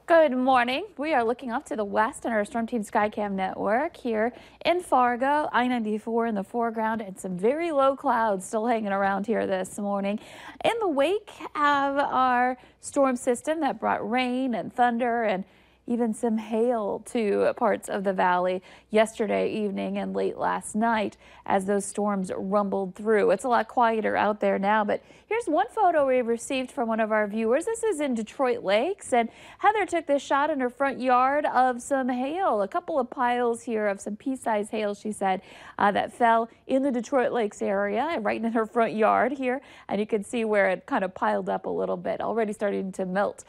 Good morning. We are looking off to the west on our Storm Team Skycam network here in Fargo, I-94 in the foreground, and some very low clouds still hanging around here this morning. In the wake of our storm system that brought rain and thunder and even some hail to parts of the valley yesterday evening and late last night as those storms rumbled through. It's a lot quieter out there now, but here's one photo we received from one of our viewers. This is in Detroit Lakes, and Heather took this shot in her front yard of some hail, a couple of piles here of some pea-sized hail, she said, that fell in the Detroit Lakes area, right in her front yard here, and you can see where it kind of piled up a little bit, already starting to melt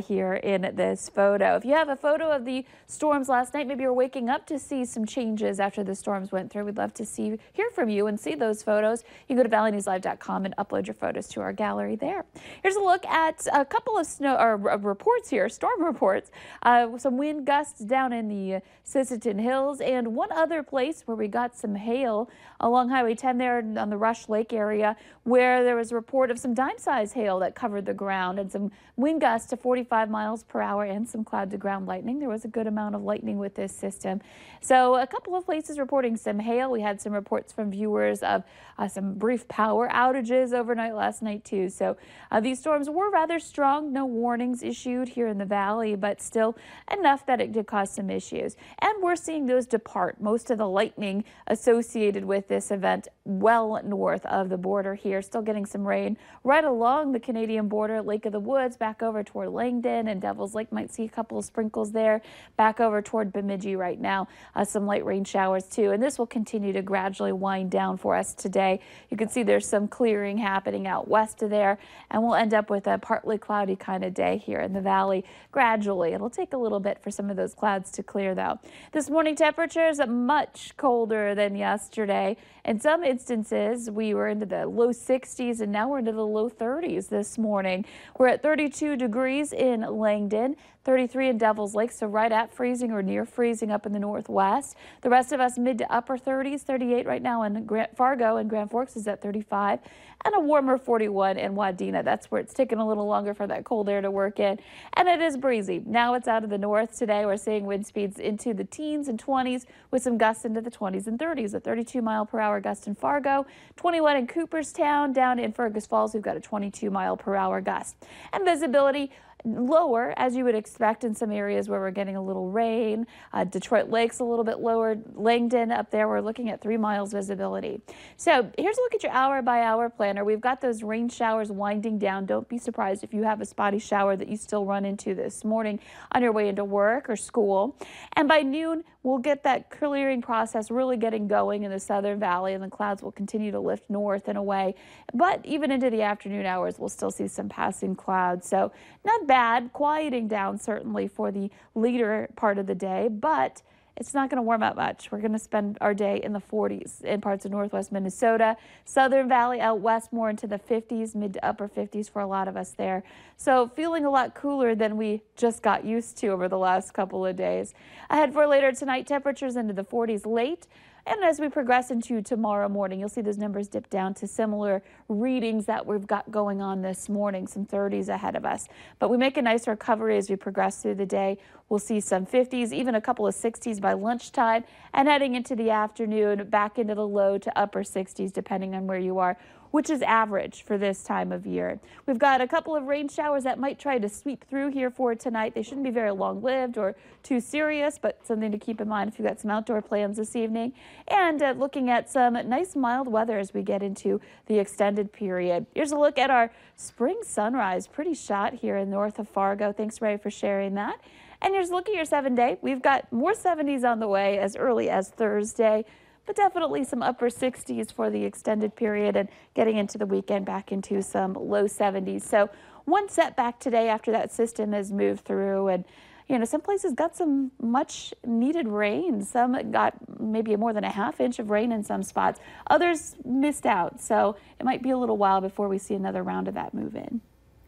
here in this photo. If you have a photo of the storms last night, maybe you're waking up to see some changes after the storms went through. We'd love to hear from you and see those photos. You can go to valleynewslive.com and upload your photos to our gallery there. Here's a look at a couple of reports here, storm reports. Some wind gusts down in the Sisseton Hills, and one other place where we got some hail along Highway 10 there on the Rush Lake area, where there was a report of some dime-sized hail that covered the ground and some wind gusts to 45 miles per hour and some cloud-to-ground lightning. There was a good amount of lightning with this system. So a couple of places reporting some hail. We had some reports from viewers of some brief power outages overnight last night too. So these storms were rather strong. No warnings issued here in the valley, but still enough that it did cause some issues. And we're seeing those depart. Most of the lightning associated with this event well north of the border here. Still getting some rain right along the Canadian border, Lake of the Woods, back over toward Langdon and Devil's Lake. Might see a couple of sprinkles there. Back over toward Bemidji right now. Some light rain showers too. And this will continue to gradually wind down for us today. You can see there's some clearing happening out west of there, and we'll end up with a partly cloudy kind of day here in the valley gradually. It'll take a little bit for some of those clouds to clear though. This morning temperatures are much colder than yesterday. In some instances, we were into the low 60s and now we're into the low 30s this morning. We're at 32 degrees in Langdon, 33 in Devil's Lake, so right at freezing or near freezing up in the northwest. The rest of us mid to upper 30s, 38 right now in Fargo, and Grand Forks is at 35, and a warmer 41 in Wadena. That's where it's taking a little longer for that cold air to work in, and it is breezy. Now it's out of the north today. We're seeing wind speeds into the teens and 20s with some gusts into the 20s and 30s. A 32-mile-per-hour gust in Fargo, 21 in Cooperstown. Down in Fergus Falls, we've got a 22-mile-per-hour gust. And visibility lower, as you would expect in some areas where we're getting a little rain. Detroit Lakes a little bit lower. Langdon up there, we're looking at 3 miles visibility. So here's a look at your hour-by-hour planner. We've got those rain showers winding down. Don't be surprised if you have a spotty shower that you still run into this morning on your way into work or school. And by noon, we'll get that clearing process really getting going in the southern valley, and the clouds will continue to lift north and away. But even into the afternoon hours, we'll still see some passing clouds. So not bad, quieting down certainly for the later part of the day, but it's not going to warm up much. We're going to spend our day in the 40s in parts of northwest Minnesota, southern valley out west more into the 50s, mid to upper 50s for a lot of us there. So feeling a lot cooler than we just got used to over the last couple of days. Ahead for later tonight, temperatures into the 40s late. And as we progress into tomorrow morning, you'll see those numbers dip down to similar readings that we've got going on this morning, some 30s ahead of us. But we make a nice recovery as we progress through the day. We'll see some 50s, even a couple of 60s by lunchtime, and heading into the afternoon, back into the low to upper 60s, depending on where you are, which is average for this time of year. We've got a couple of rain showers that might try to sweep through here for tonight. They shouldn't be very long-lived or too serious, but something to keep in mind if you've got some outdoor plans this evening. And looking at some nice mild weather as we get into the extended period. Here's a look at our spring sunrise. Pretty shot here in north of Fargo. Thanks, Ray, for sharing that. And here's a look at your 7-day. We've got more 70s on the way as early as Thursday, but definitely some upper 60s for the extended period, and getting into the weekend back into some low 70s. So one setback today after that system has moved through, and you know, some places got some much needed rain. Some got maybe more than a ½ inch of rain in some spots. Others missed out. So it might be a little while before we see another round of that move in.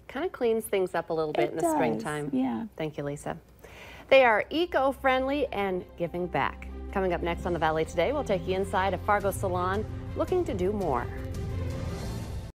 Kind of cleans things up a little bit in the springtime. Yeah. Thank you, Lisa. They are eco-friendly and giving back. Coming up next on the Valley Today, we'll take you inside a Fargo salon looking to do more.